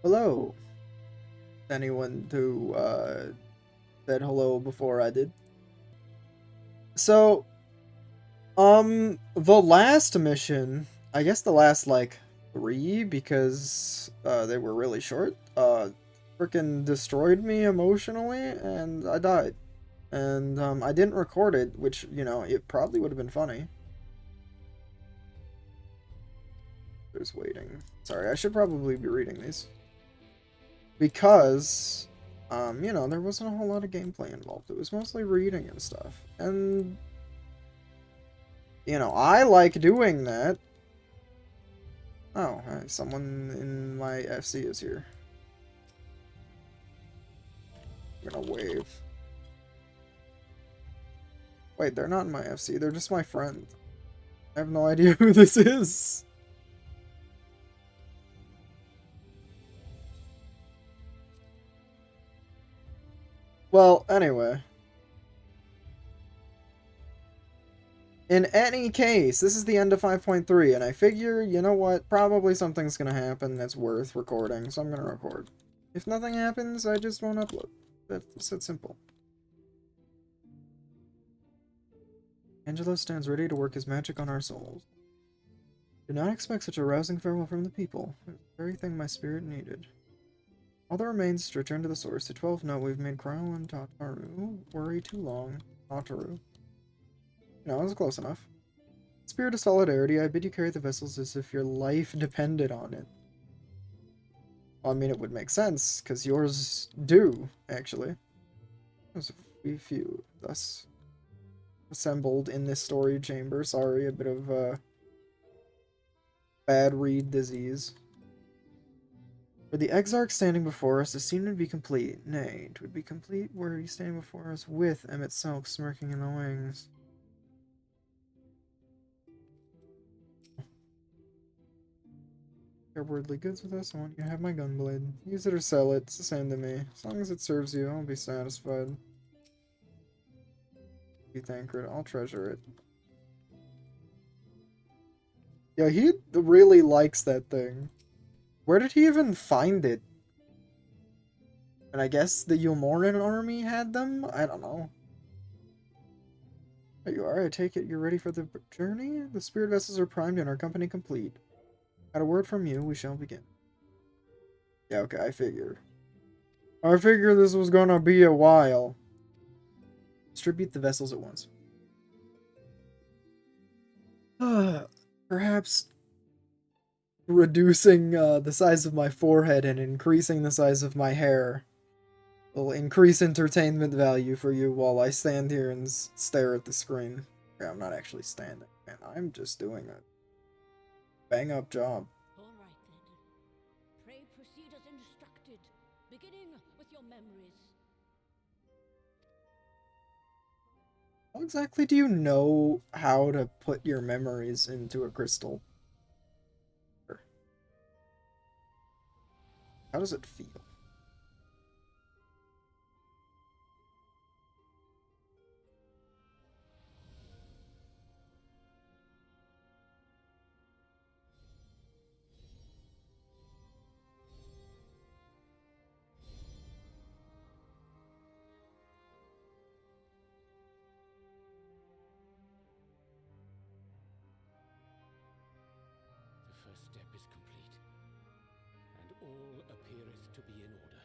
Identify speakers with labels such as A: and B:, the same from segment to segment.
A: Hello. Anyone who said hello before I did. So, the last mission, I guess the last like three because they were really short, freaking destroyed me emotionally and I died. And I didn't record it, which, you know, it probably would have been funny. Just waiting. Sorry, I should probably be reading these. Because you know, there wasn't a whole lot of gameplay involved. It was mostly reading and stuff. And, you know, I like doing that. Oh, hey, someone in my FC is here. I'm gonna wave. Wait, they're not in my FC. They're just my friend. I have no idea who this is. Well, anyway. In any case, this is the end of 5.3, and I figure, you know what, probably something's gonna happen that's worth recording, so I'm gonna record. If nothing happens, I just won't upload. That's that simple. Angelo stands ready to work his magic on our souls. Do not expect such a rousing farewell from the people. It was the very thing my spirit needed. All that remains is to return to the source. To 12 note, we've made Cryo and Tataru worry too long. Tataru. No, it was close enough. Spirit of solidarity, I bid you carry the vessels as if your life depended on it. Well, I mean, it would make sense, because yours do, actually. There's a few thus assembled in this storage chamber. Sorry, a bit of, bad read disease. For the exarch standing before us, the scene would be complete. Nay, it would be complete were he standing before us with Emmett Silk smirking in the wings. Share worldly goods with us, I want you to have my gunblade. Use it or sell it, it's the same to me. As long as it serves you, I'll be satisfied. Be thankful, I'll treasure it. Yeah, he really likes that thing. Where did he even find it? And I guess the Yulmoran army had them? I don't know. There you are, I take it you're ready for the journey? The spirit vessels are primed and our company complete. At a word from you, we shall begin. Yeah, okay, I figure this was gonna be a while. Distribute the vessels at once. Perhaps reducing the size of my forehead and increasing the size of my hair will increase entertainment value for you while I stand here and stare at the screen. Okay, I'm not actually standing, man. I'm just doing a bang-up job.
B: All right, then. Pray proceed as instructed, beginning with your memories.
A: How exactly do you know how to put your memories into a crystal? How does it feel?
C: The first step is complete, and all appeareth to be in order.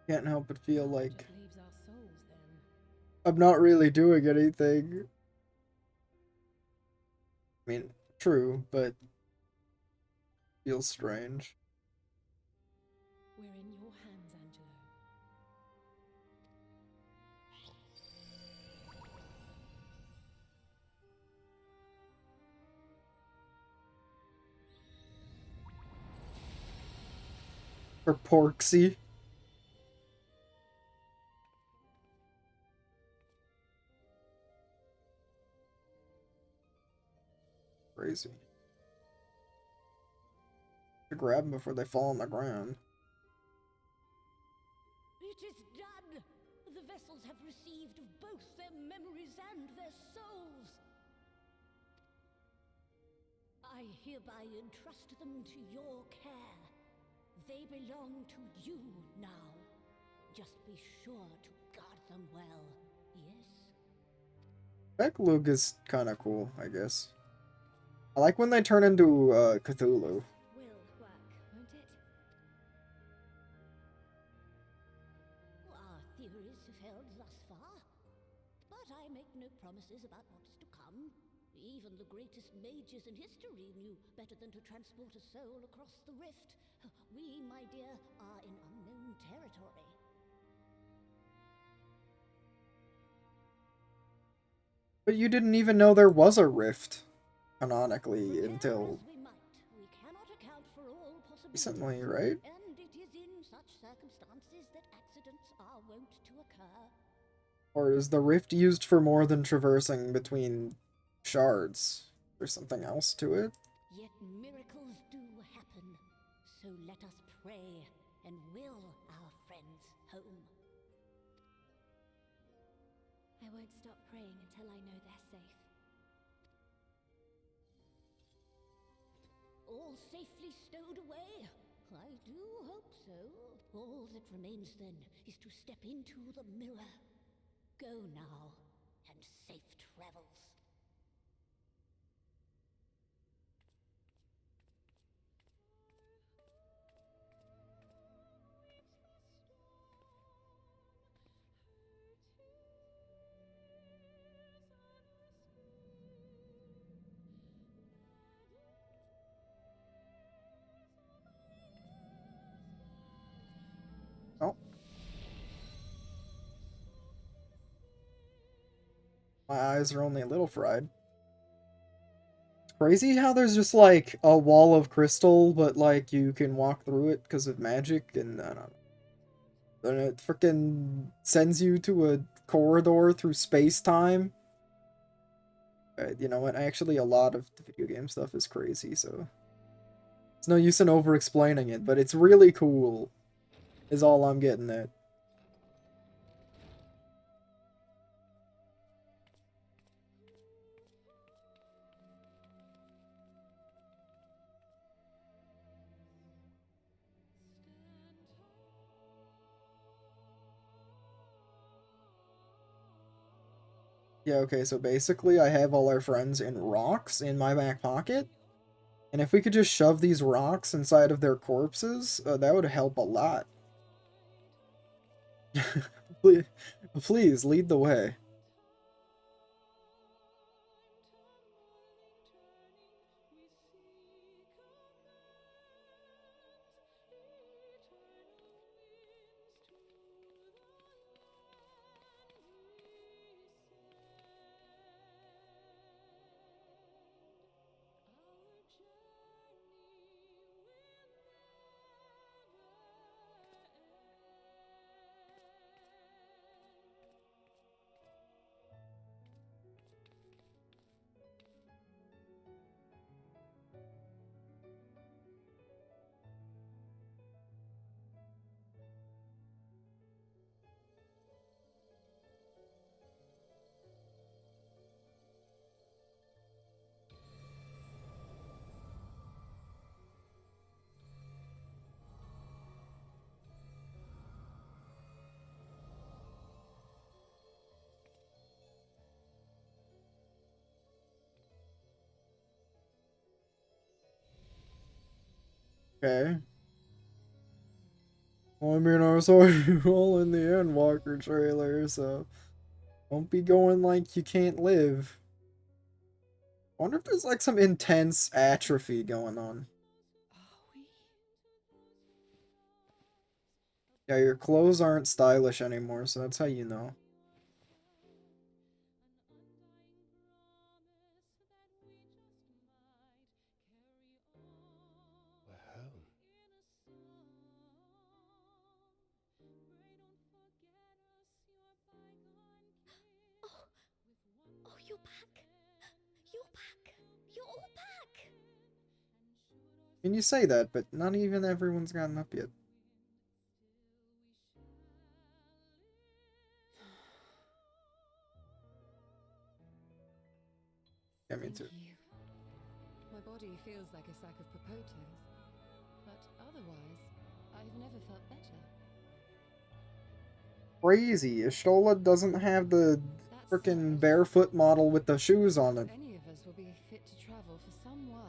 A: Can't help but feel like
B: That leaves our souls, then.
A: I'm not really doing anything. I mean, true, but feels strange.
B: We're in your hands, Angelo.
A: For Porksy. Crazy. To grab them before they fall on the ground.
B: It is done! The vessels have received both their memories and their souls. I hereby entrust them to your care. They belong to you now. Just be sure to guard them well, yes?
A: Beklug is kind of cool, I guess. I like when they turn into Cthulhu.
D: Will work, won't it?
B: Our theories have held thus far, but I make no promises about what is to come. Even the greatest mages in history knew better than to transport a soul across the rift. We, my dear, are in unknown territory.
A: But you didn't even know there was a rift, canonically,
B: Prepare
A: until
B: as we might, we cannot account for all possibilities.
A: recently, right?
B: And it is in such circumstances that accidents are wont to occur.
A: Or is the rift used for more than traversing between shards? There's something else to it?
B: Yet miracles do happen. So let us pray and will our friends home.
D: I won't stop praying until I know they're safe.
B: All safely stowed away? I do hope so. All that remains then is to step into the mirror. Go now, and safe travels.
A: Oh. My eyes are only a little fried. It's crazy how there's just like a wall of crystal, but like you can walk through it because of magic, and I don't know. Then it freaking sends you to a corridor through space-time. You know what? Actually, a lot of the video game stuff is crazy, so it's no use in over-explaining it, but it's really cool, is all I'm getting at. Yeah, okay, so basically I have all our friends in rocks in my back pocket, and if we could just shove these rocks inside of their corpses, that would help a lot. Please, please lead the way. Okay. Well, I mean, I saw you all in the Endwalker trailer, so don't be going like you can't live. I wonder if there's like some intense atrophy going on. Yeah, your clothes aren't stylish anymore, so that's how you know.
C: We're home.
D: Oh, you're back! You're back! You're all back!
A: And you say that, but not even everyone's gotten up yet. Yeah, me too.
E: Thank you. My body feels like a sack of potatoes, but otherwise, I've never felt better.
A: Crazy. Ishtola doesn't have the
E: That
A: frickin'
E: said,
A: barefoot model with the shoes on it.
E: any of us will be fit to travel for some while.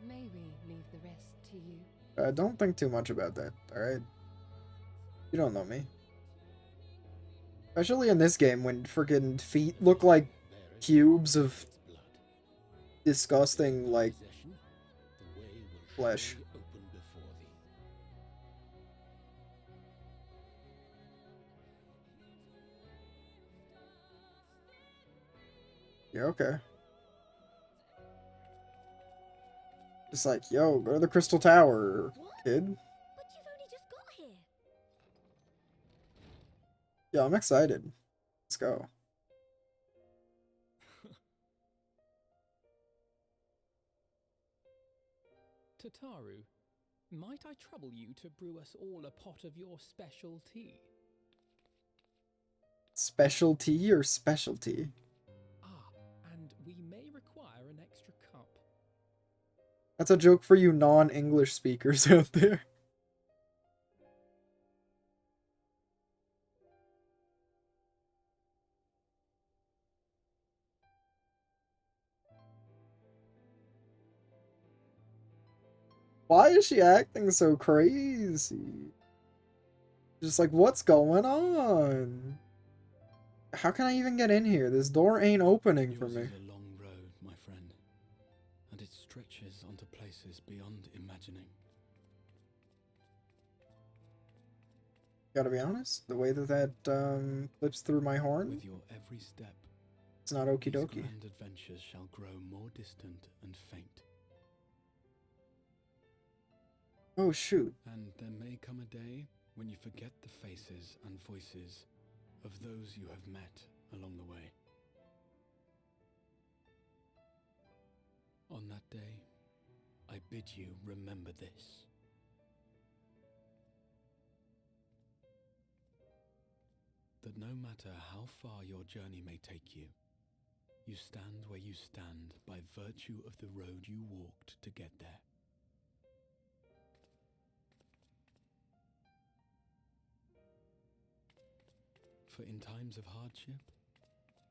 E: May we leave the rest to you?
A: Don't think too much about that, alright? You don't know me. Especially in this game when frickin' feet look like cubes of disgusting, like, flesh. Yeah, okay. Just like, yo, go to the Crystal Tower, kid.
B: But you've only just got here.
A: Yeah, I'm excited. Let's go.
F: Tataru, might I trouble you to brew us all a pot of your special tea?
A: Specialty or specialty?
F: Ah, and we may require an extra cup.
A: That's a joke for you non-English speakers out there. Why is she acting so crazy? Just like, what's going on? How can I even get in here? This door ain't opening for
C: Yours
A: me.
C: is a long road, my friend, and it stretches onto places beyond imagining.
A: Gotta be honest, the way that flips through my horn,
C: With your every step,
A: it's not okie
C: these
A: dokie.
C: grand adventures shall grow more distant and faint.
A: Oh shoot.
C: And there may come a day when you forget the faces and voices of those you have met along the way. On that day, I bid you remember this. That no matter how far your journey may take you, you stand where you stand by virtue of the road you walked to get there. For in times of hardship,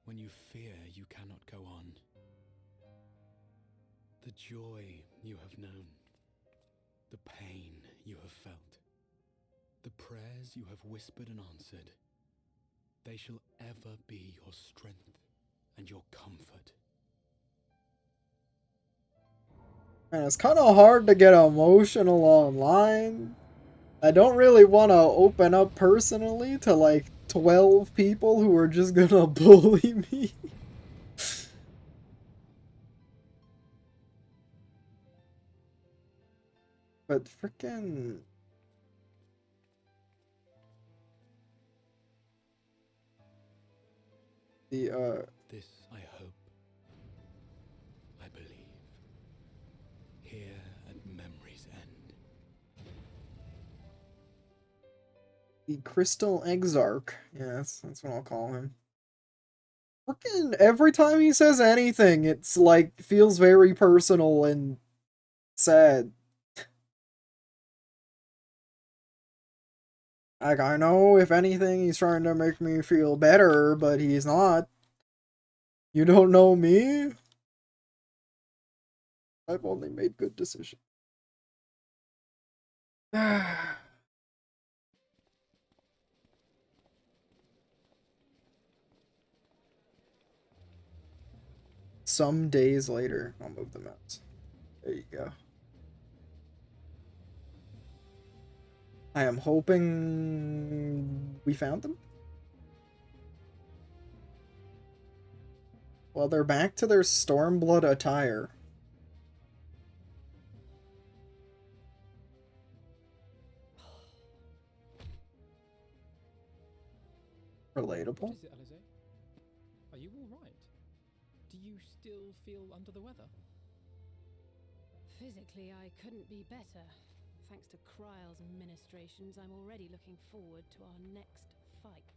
C: when you fear you cannot go on, the joy you have known, the pain you have felt, the prayers you have whispered and answered, they shall ever be your strength and your comfort.
A: Man, it's kind of hard to get emotional online. I don't really want to open up personally to like 12 people who are just gonna bully me. But frickin'
C: This I hope, I believe, here at memory's end.
A: the Crystal Exarch. Yes, that's what I'll call him. Frickin' every time he says anything, it's like feels very personal and sad. Like, I know if anything, he's trying to make me feel better, but he's not. You don't know me? I've only made good decisions. Some days later, I'll move them out. There you go. I am hoping we found them. Well, they're back to their Stormblood attire. Relatable.
F: What is it, Alize? Are you all right? Do you still feel under the weather?
E: Physically, I couldn't be better. Thanks to Kryle's ministrations, I'm already looking forward to our next fight.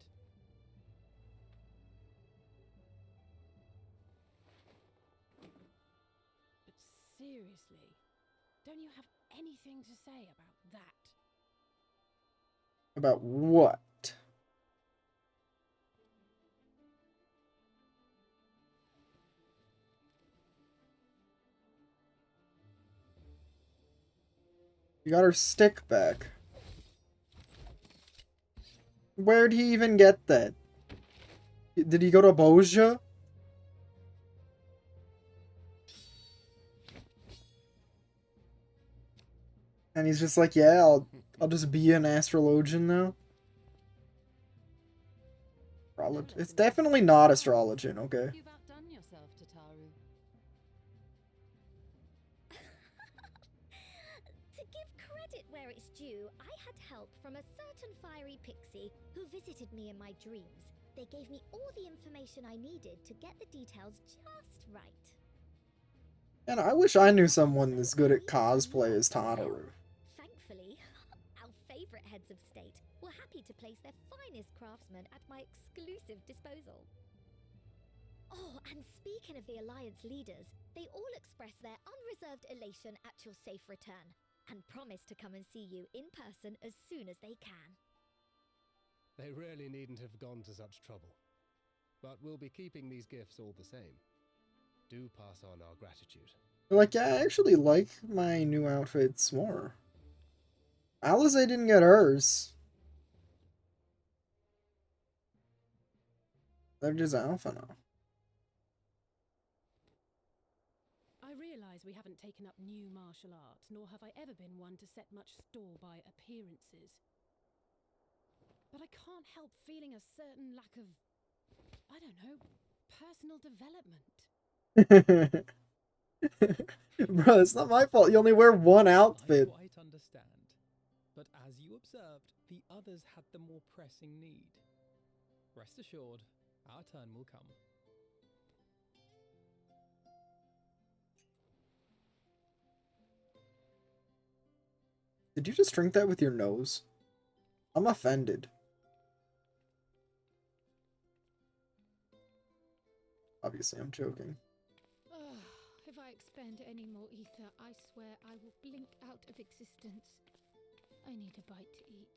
E: But seriously, don't you have anything to say about that?
A: About what? You got her stick back. Where'd he even get that? Did he go to Boja? And he's just like, yeah, I'll just be an astrologian now. It's definitely not astrologian, okay?
E: You've outdone yourself, Tataru.
D: To give credit where it's due, I had help from a certain fiery pixie who visited me in my dreams. They gave me all the information I needed to get the details just right.
A: And I wish I knew someone as good at cosplay as Tataru.
D: Thankfully, our favorite heads of state were happy to place their finest craftsmen at my exclusive disposal. Oh, and speaking of the Alliance leaders, they all expressed their unreserved elation at your safe return, and promise to come and see you in person as soon as they can.
G: They really needn't have gone to such trouble. But we'll be keeping these gifts all the same. Do pass on our gratitude.
A: Like, yeah, I actually like my new outfits more. Alize didn't get hers. They're just alpha now.
E: I realise we haven't taken up new martial arts, nor have I ever been one to set much store by appearances. But I can't help feeling a certain lack of, I don't know, personal development.
A: Bro, it's not my fault. You only wear one outfit.
F: I quite understand. But as you observed, the others had the more pressing need. Rest assured, our turn will come.
A: Did you just drink that with your nose? I'm offended. Obviously, I'm joking.
H: If I expend any more ether, I swear I will blink out of existence. I need a bite to eat.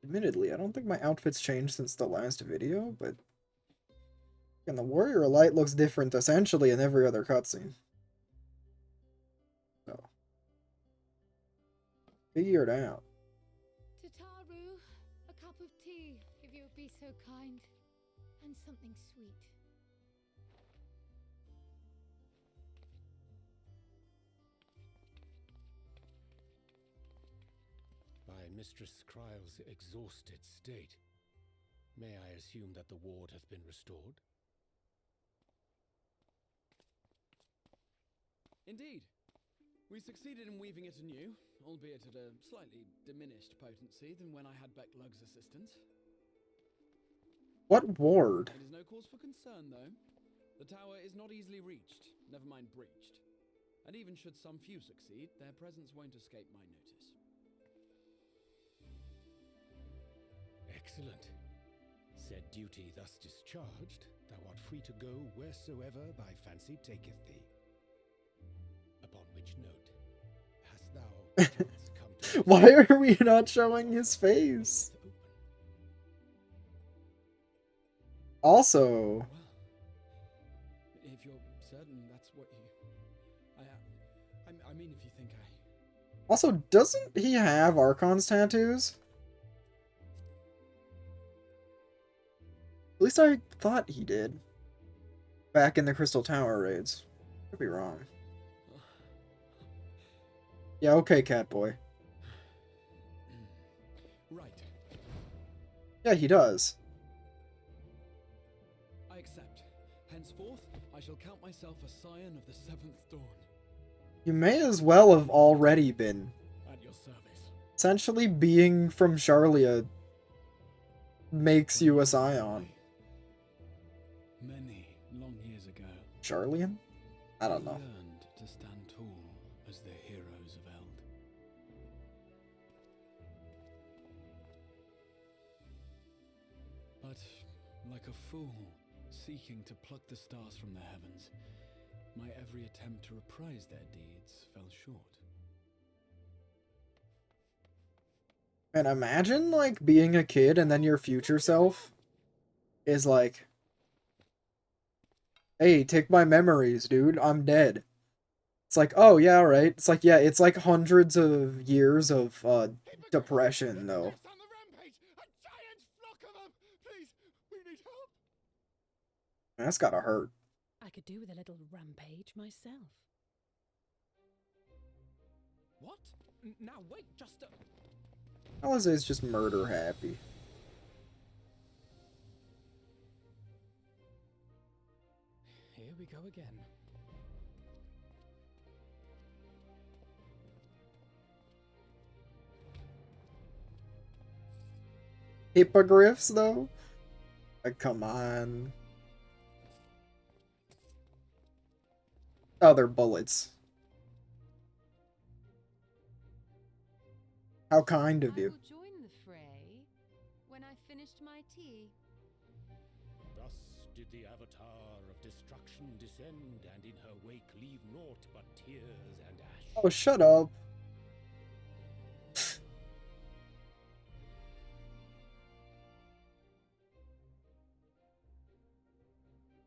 A: Admittedly, I don't think my outfit's changed since the last video, but... And the Warrior Light looks different essentially in every other cutscene. So... figure it out.
H: Tataru, a cup of tea, if you would be so kind. And something sweet.
G: By Mistress Kryle's exhausted state, may I assume that the ward has been restored?
C: Indeed. We succeeded in weaving it anew, albeit at a slightly diminished potency than when I had Becklug's assistance.
A: What ward?
C: It is no cause for concern, though. The tower is not easily reached, never mind breached. And even should some few succeed, their presence won't escape my notice.
G: Excellent. Said duty thus discharged, thou art free to go wheresoever thy fancy taketh thee. Upon which note, hast thou perchance come to...
A: Why are we not showing his face? Also...
C: Well, if you're certain that's what you... I mean, if you think I...
A: Also, doesn't he have Archon's tattoos? At least I thought he did. Back in the Crystal Tower raids. Could be wrong. Yeah, okay, Catboy.
C: Right.
A: Yeah, he does.
C: I accept. Henceforth, I shall count myself a scion of the seventh dawn.
A: You may as well have already been.
C: At your service.
A: Essentially, being from Charlia makes you a scion.
C: Many long years ago.
A: Charlian? I don't know.
C: Learned to stand tall as the heroes of Eld. But like a fool seeking to pluck the stars from the heavens, my every attempt to reprise their deeds fell short.
A: And imagine, like, being a kid and then your future self is like, hey, take my memories, dude. I'm dead. It's like, oh, yeah, alright. It's like, yeah, it's like hundreds of years of, depression, though.
G: On the rampage! A giant flock of them! Please, we need help!
A: That's gotta hurt.
E: I could do with a little rampage myself.
F: What? Now wait, just a...
A: Alize's just murder happy.
F: Here we go again.
A: Hippogriffs, though? Like, come on. Oh, they're bullets. How kind of
I: I
A: you.
I: will join the fray when I finished my tea.
G: Thus did the Avatar of Destruction descend, and in her wake leave naught but tears and ash.
A: Oh, shut up.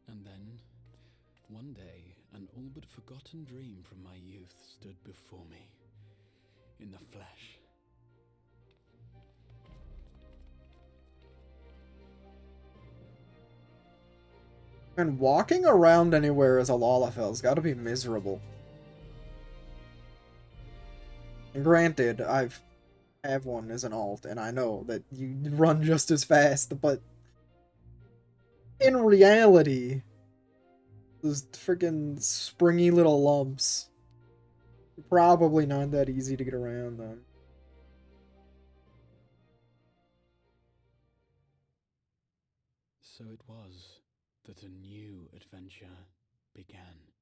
C: And then, one day, an all but forgotten dream from my youth stood before me, in the flesh.
A: And walking around anywhere as a Lalafel's gotta be miserable. And granted, have one as an alt, and I know that you run just as fast, but in reality, those freaking springy little lumps are probably not that easy to get around on.
C: So it was that a new adventure began.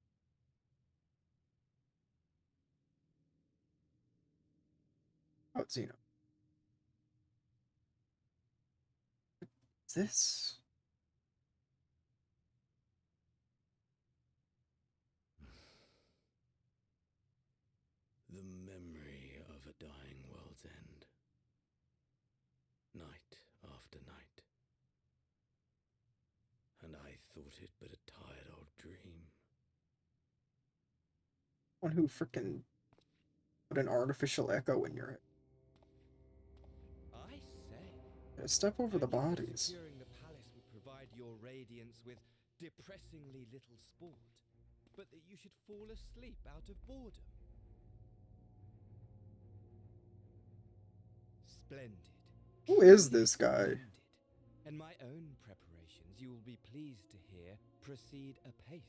A: Oh, it's Xeno. What's this?
G: The memory of a dying world's end. Night after night. And I thought it but a tired old dream.
A: One who freaking put an artificial echo in your head.
J: I say.
A: Yeah, step over the
J: I knew that
A: bodies.
J: securing the palace would provide your radiance with depressingly little sport, but that you should fall asleep out of boredom. Splendid.
A: Who is
J: Truly
A: this guy?
J: splendid. And my own preparations, you will be pleased to hear, proceed apace.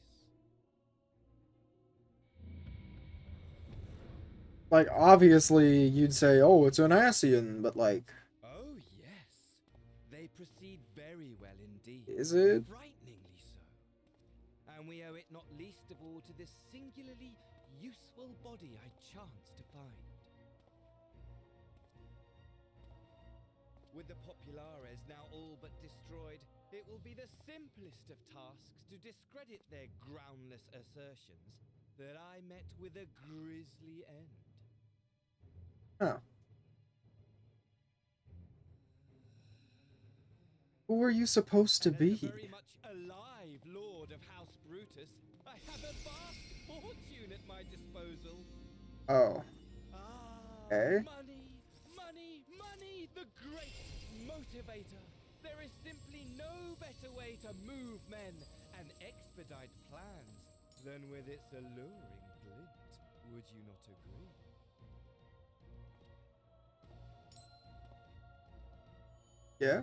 A: Like, obviously, you'd say, oh, it's an Asian, but like,
J: Oh, yes. They proceed very well indeed.
A: is it?
J: Frighteningly so. And we owe it not least of all to this singularly useful body I chanced to find. With the Populares now all but destroyed, it will be the simplest of tasks to discredit their groundless assertions that I met with a grisly end.
A: Huh. Who are you supposed to
J: And as
A: be?
J: a very much alive lord of House Brutus, I have a vast fortune at my disposal.
A: Oh.
J: Ah,
A: Eh?
J: money, money, money, the great motivator. There is simply no better way to move men and expedite plans than with its alluring glint. Would you not agree?
A: Yeah?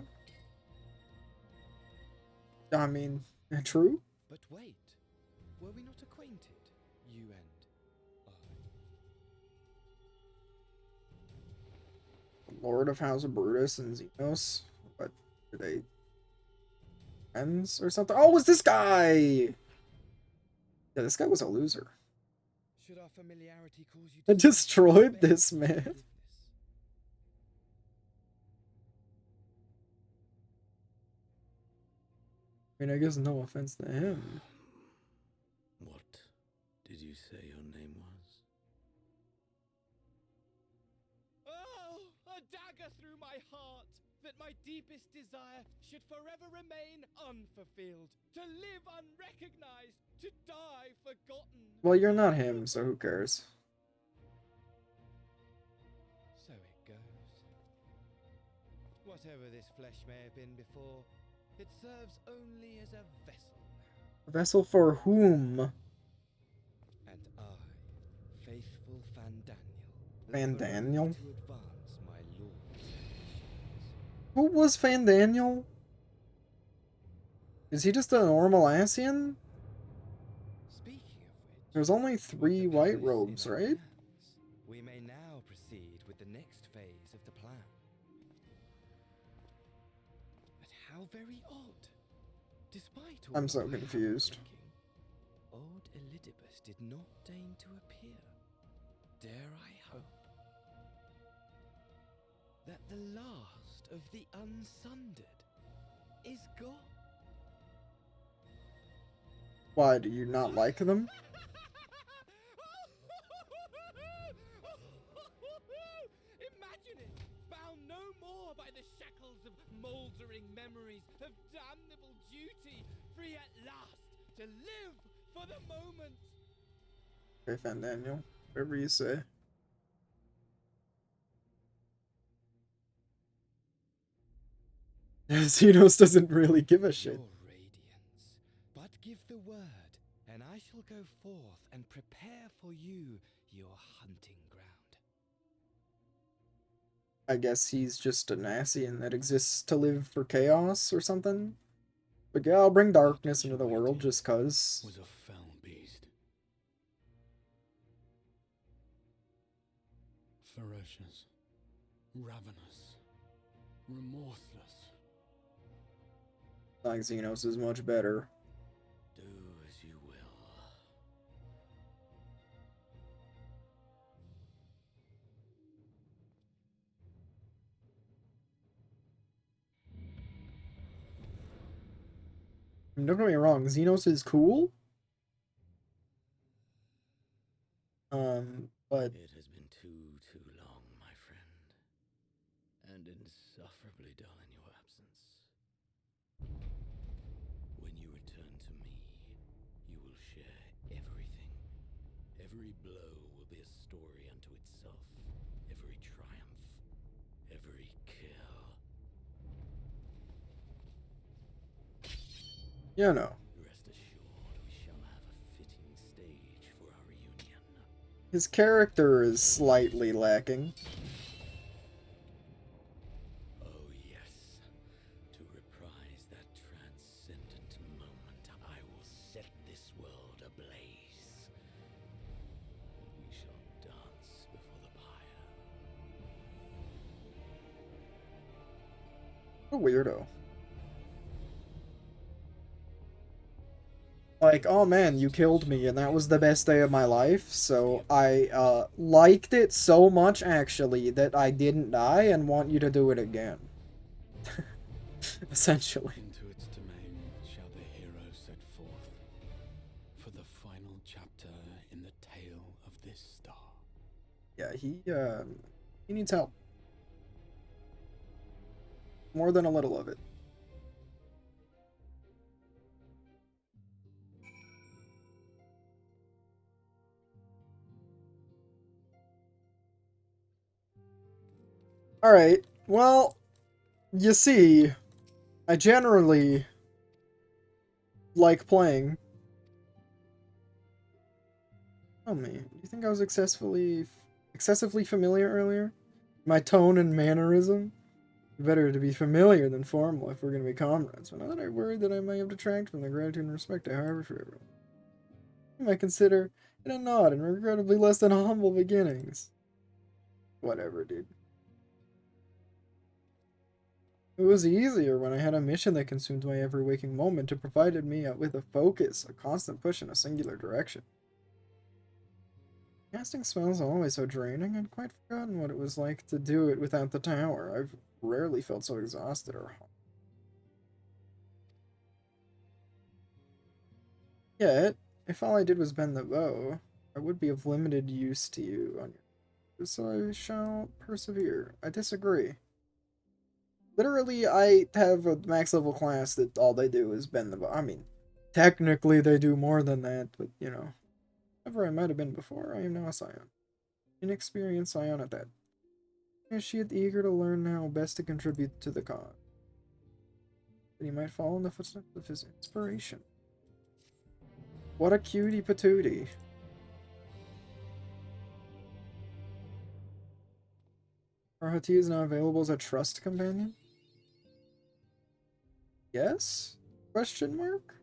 A: I mean, true?
J: But wait, were we not acquainted, you and I?
A: Lord of House of Brutus and Xenos? What? Are they friends or something? Oh, it was this guy! Yeah, this guy was a loser.
J: Should our familiarity cause you
A: I
J: to
A: destroyed
J: suspect
A: this
J: my
A: man.
J: forgiveness?
A: I mean, I guess no offense to him.
G: What did you say your name was?
J: Oh, a dagger through my heart, that my deepest desire should forever remain unfulfilled, to live unrecognized, to die forgotten.
A: Well, you're not him, so who cares?
J: So it goes. Whatever this flesh may have been before, it serves only as a vessel now.
A: A vessel for whom?
J: And I, faithful Fandaniel,
A: Fandaniel?
J: to advance my lord's ambitions.
A: Who was Fandaniel? Is he just a normal Asian?
J: Speaking of which,
A: There's only 3
J: the
A: white
J: palace
A: robes,
J: in our
A: right?
J: hands, we may now proceed with the next phase of the plan. But how very odd. Despite all
A: I'm so
J: my
A: confused.
J: thinking, old Elidibus did not deign to appear. Dare I hope that the last of the unsundered is gone?
A: Why, do you not like them?
J: Imagine it! Bound no more by the shackles of mouldering memories, of damnable duty, free at last to live for the moment!
A: Okay, Fandaniel. Whatever you say. Xenos doesn't really give a shit.
J: Your radiance, but give the word, and I shall go forth and prepare for you your hunting ground.
A: I guess he's just an Asian that exists to live for chaos or something. But yeah, I'll bring darkness into the world just cuz.
C: Was a fell beast. Ferocious, ravenous, remorseless.
A: Like Xenos is much better.
C: Do as you will.
A: Don't get me wrong, Xenos is cool. But
C: It has been too long, my friend, and insufferably dull in your absence. When you return to me, you will share everything. Every blow will be a story unto itself. Every triumph, every kill.
A: you know.
C: Rest assured, we shall have a fitting stage for our reunion.
A: His character is slightly lacking.
C: Oh yes, to reprise that transcendent moment, I will set this world ablaze. We shall dance before the pyre.
A: What a weirdo. Like, oh man, you killed me and that was the best day of my life, so I liked it so much actually that I didn't die and want you to do it again. Essentially.
C: Into its domain shall the hero set forth for the final chapter in the tale of this star.
A: Yeah, he needs help. More than a little of it. Alright, well, you see, I generally like playing. Tell me, do you think I was excessively familiar earlier? My tone and mannerism? Better to be familiar than formal if we're going to be comrades, but now that I worry that I may have detracted from the gratitude and respect I harbor for everyone. You might consider it a nod and regrettably less than humble beginnings. Whatever, dude. It was easier when I had a mission that consumed my every waking moment to provided me with a focus, a constant push in a singular direction. Casting spells always so draining, I'd quite forgotten what it was like to do it without the tower. I've rarely felt so exhausted or... Yet, if all I did was bend the bow, I would be of limited use to you on your... so I shall persevere. I disagree. Literally, I have a max level class that all they do is bend the. I mean, technically they do more than that, but you know, whatever I might have been before, I am now a scion. Inexperienced scion at that. Is she eager to learn how best to contribute to the cause? That he might follow in the footsteps of his inspiration. What a cutie patootie. Arhati is now available as a trust companion? Yes? Question mark?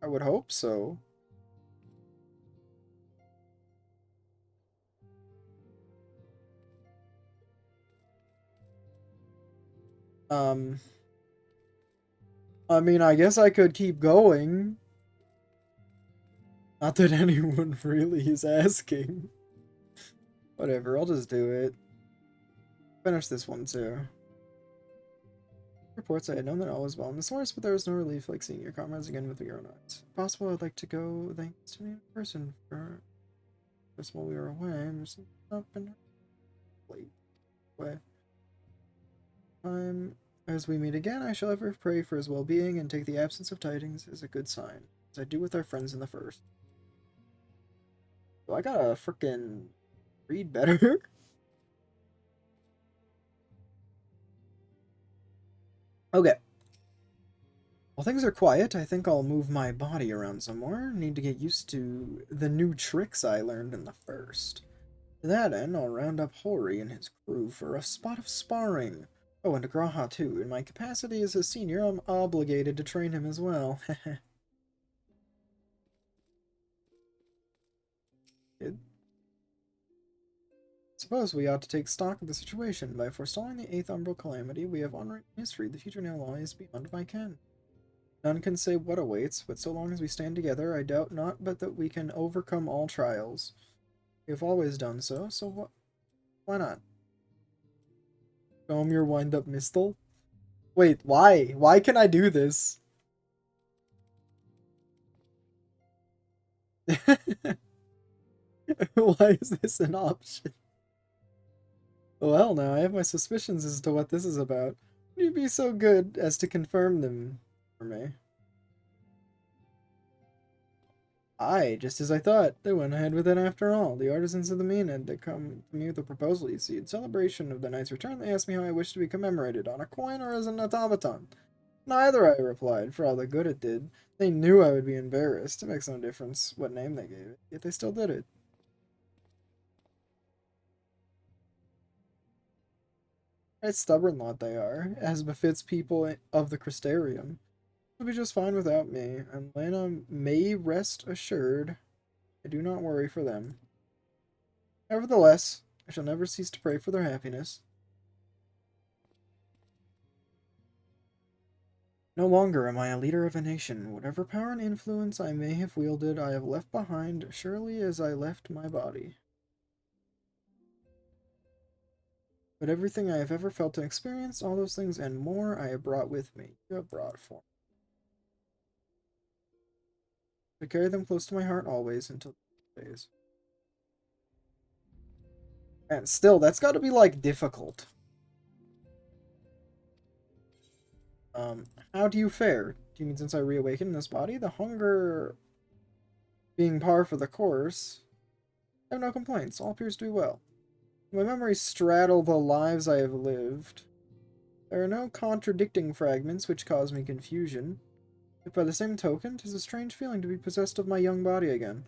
A: I would hope so. I mean, I guess I could keep going. Not that anyone really is asking. Whatever, I'll just do it. Finish this one too. Reports I had known that all was well in the source, but there was no relief like seeing your comrades again with your own eyes. If possible, I'd like to go thanks to me in person for just while we were away. There's up and late way. As we meet again, I shall ever pray for his well-being and take the absence of tidings as a good sign, as I do with our friends in the first. So I gotta frickin' read better. Okay. While things are quiet, I think I'll move my body around some more. Need to get used to the new tricks I learned in the first. To that end, I'll round up Hori and his crew for a spot of sparring. Oh, and Graha too. In my capacity as a senior, I'm obligated to train him as well. Kid. Suppose we ought to take stock of the situation. By forestalling the 8th Umbral Calamity, we have unwritten history. The future now lies beyond my ken. None can say what awaits, but so long as we stand together, I doubt not but that we can overcome all trials. We have always done so, so why not? Show him your wind-up mistle? Wait, why? Why can I do this? Why is this an option? Well, now I have my suspicions as to what this is about. Would you be so good as to confirm them for me? Aye, just as I thought. They went ahead with it after all. The artisans of the mine had to come to me with a proposal, you see. In celebration of the knight's return, they asked me how I wished to be commemorated, on a coin or as an automaton. Neither, I replied, for all the good it did. They knew I would be embarrassed. It makes no difference what name they gave it, yet they still did it. A stubborn lot they are, as befits people of the Crystarium. They'll be just fine without me, and Lena may rest assured I do not worry for them. Nevertheless, I shall never cease to pray for their happiness. No longer am I a leader of a nation. Whatever power and influence I may have wielded, I have left behind, surely as I left my body. But everything I have ever felt and experienced, all those things and more, I have brought with me. You have brought for me. I carry them close to my heart always until days. And still, that's got to be, like, difficult. How do you fare? Do you mean since I reawakened this body? The hunger being par for the course, I have no complaints. All appears to be well. My memories straddle the lives I have lived. There are no contradicting fragments which cause me confusion. Yet by the same token, 'tis a strange feeling to be possessed of my young body again.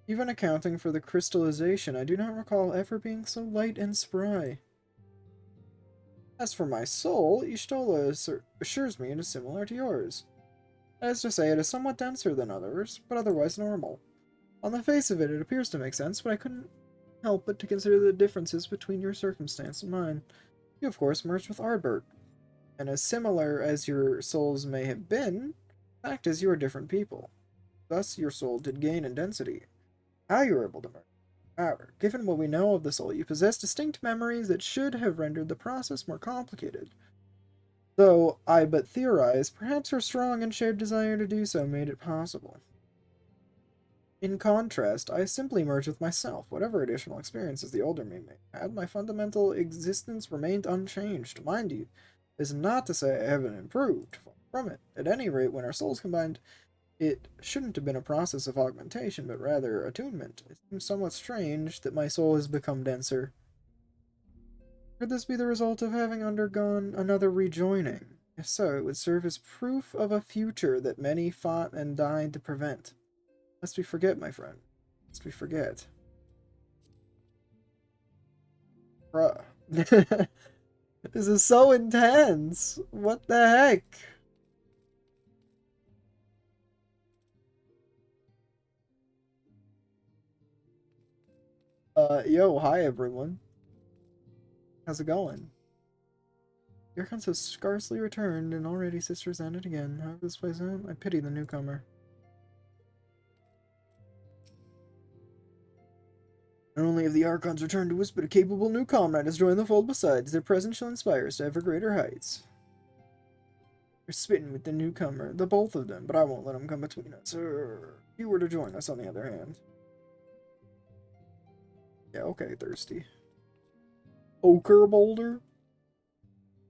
A: Even accounting for the crystallization, I do not recall ever being so light and spry. As for my soul, Ishtola assures me it is similar to yours. That is to say, it is somewhat denser than others, but otherwise normal. On the face of it, it appears to make sense, but I couldn't help but to consider the differences between your circumstance and mine. You, of course, merged with Ardbert, and as similar as your souls may have been, the fact is you are different people. Thus, your soul did gain in density. How you were able to merge. However, given what we know of the soul, you possess distinct memories that should have rendered the process more complicated. Though I but theorize, perhaps her strong and shared desire to do so made it possible. In contrast, I simply merged with myself. Whatever additional experiences the older me may have had, my fundamental existence remained unchanged. Mind you, this is not to say I haven't improved. Far from it. At any rate, when our souls combined, it shouldn't have been a process of augmentation, but rather attunement. It seems somewhat strange that my soul has become denser. Could this be the result of having undergone another rejoining? If so, it would serve as proof of a future that many fought and died to prevent. Lest we forget, my friend. Lest we forget. Bruh. This is so intense. What the heck? Yo, hi everyone. How's it going? The Archons have scarcely returned, and already sisters ended again. However this plays out, I pity the newcomer. Not only have the Archons returned to us, but a capable new comrade has joined the fold besides. Their presence shall inspire us to ever greater heights. They're spitting with the newcomer, the both of them, but I won't let them come between us. If you were to join us, on the other hand. Yeah, okay, thirsty. Ochre Boulder?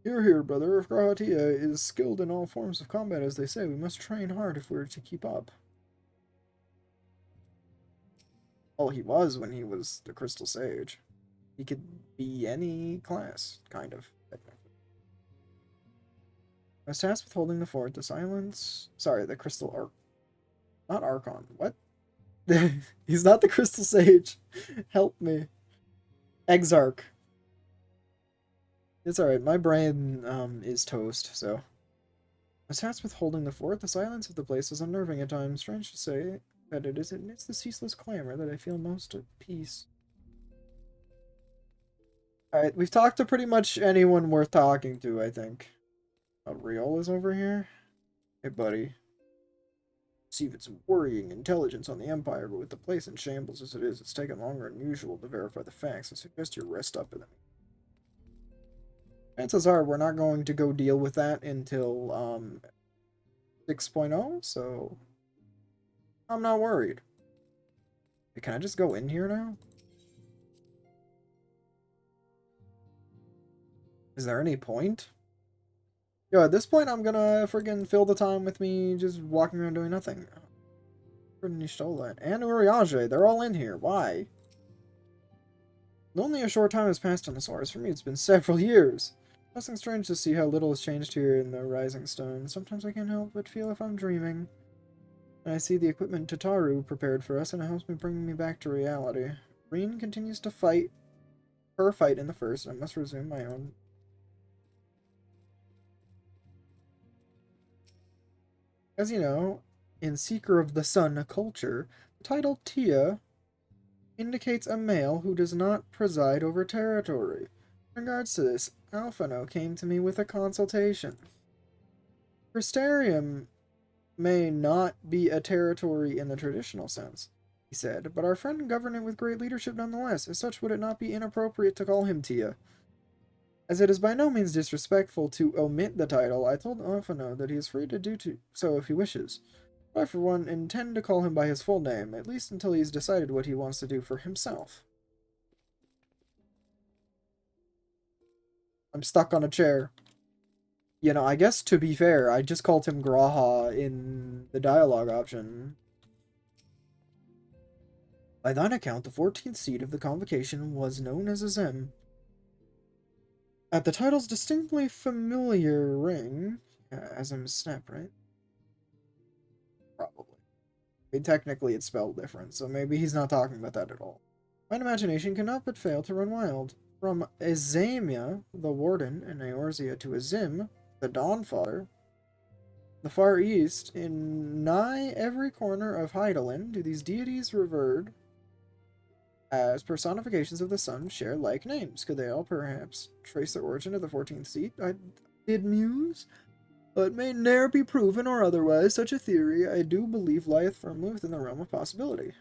A: Hear, hear, brother. If Grahatia is skilled in all forms of combat, as they say, we must train hard if we're to keep up. Well, he was when he was the Crystal Sage. He could be any class, kind of, technically. I was tasked with holding the fort, the silence... Sorry, the Crystal Arc... Not Archon. What? He's not the Crystal Sage. Help me. Exarch. It's alright, my brain is toast, so. I was tasked with holding the fort. The silence of the place is unnerving at times. Strange to say that it isn't. It's the ceaseless clamor that I feel most at peace. Alright, we've talked to pretty much anyone worth talking to, I think. Oh, Riola's over here? Hey, buddy. Receive some worrying intelligence on the Empire, but with the place in shambles as it is, it's taken longer than usual to verify the facts. I suggest you rest up in them. Chances are we're not going to go deal with that until 6.0, so I'm not worried. Can I just go in here now? Is there any point? Yo, at this point I'm gonna friggin' fill the time with me just walking around doing nothing. Nishtola and Uriage, they're all in here. Why? Only a short time has passed on the source. For me, it's been several years. Nothing strange to see how little has changed here in the Rising Stone. Sometimes I can't help but feel if I'm dreaming. And I see the equipment Tataru prepared for us, and it helps me bring me back to reality. Reen continues to fight her fight in the first, and I must resume my own. As you know, in Seeker of the Sun culture, the title Tia indicates a male who does not preside over territory. In regards to this, Alphino came to me with a consultation. Crystarium may not be a territory in the traditional sense, he said, but our friend governed it with great leadership nonetheless. As such, would it not be inappropriate to call him Tia? As it is by no means disrespectful to omit the title, I told Alphino that he is free to do so if he wishes. But I, for one, intend to call him by his full name, at least until he has decided what he wants to do for himself. I'm stuck on a chair. You know, I guess to be fair, I just called him Graha in the dialogue option. By that account, the 14th seat of the convocation was known as a Zem. At the title's distinctly familiar ring, as a snap, right? Probably. I mean, technically it's spelled different, so maybe he's not talking about that at all. My imagination cannot but fail to run wild. From Azamia, the Warden, and Eorzea to Azim, the Dawnfather, the Far East, in nigh every corner of Hydaelyn, do these deities revered as personifications of the sun share like names? Could they all perhaps trace their origin to the 14th seat? I did muse, but may ne'er be proven or otherwise. Such a theory, I do believe, lieth firmly within the realm of possibility.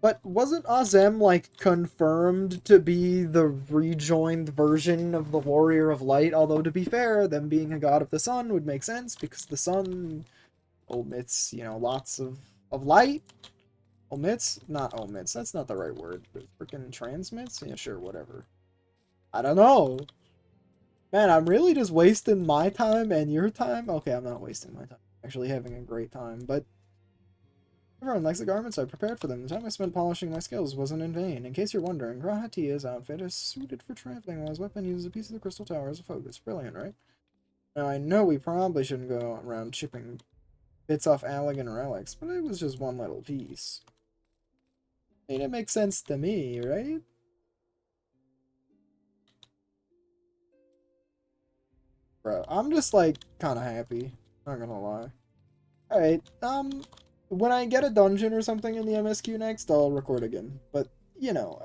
A: But wasn't Azem, like, confirmed to be the rejoined version of the Warrior of Light? Although, to be fair, them being a god of the sun would make sense, because the sun omits, you know, lots of of light? Omits? Not omits. That's not the right word. Freaking transmits? Yeah, sure, whatever. I don't know. Man, I'm really just wasting my time and your time. Okay, I'm not wasting my time. Actually having a great time, but everyone likes the garments I prepared for them. The time I spent polishing my skills wasn't in vain. In case you're wondering, Grahatia's outfit is suited for traveling, while his weapon uses a piece of the crystal tower as a focus. Brilliant, right? Now, I know we probably shouldn't go around chipping bits off elegant relics, but it was just one little piece. I mean, it makes sense to me, right? Bro, I'm just, like, kind of happy. Not gonna lie. Alright, when I get a dungeon or something in the MSQ next, I'll record again. But, you know,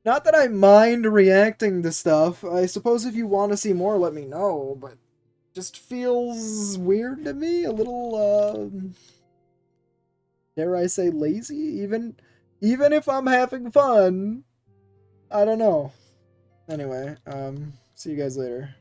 A: not that I mind reacting to stuff. I suppose if you want to see more, let me know, but just feels weird to me. A little, dare I say lazy? Even if I'm having fun, I don't know. Anyway, see you guys later.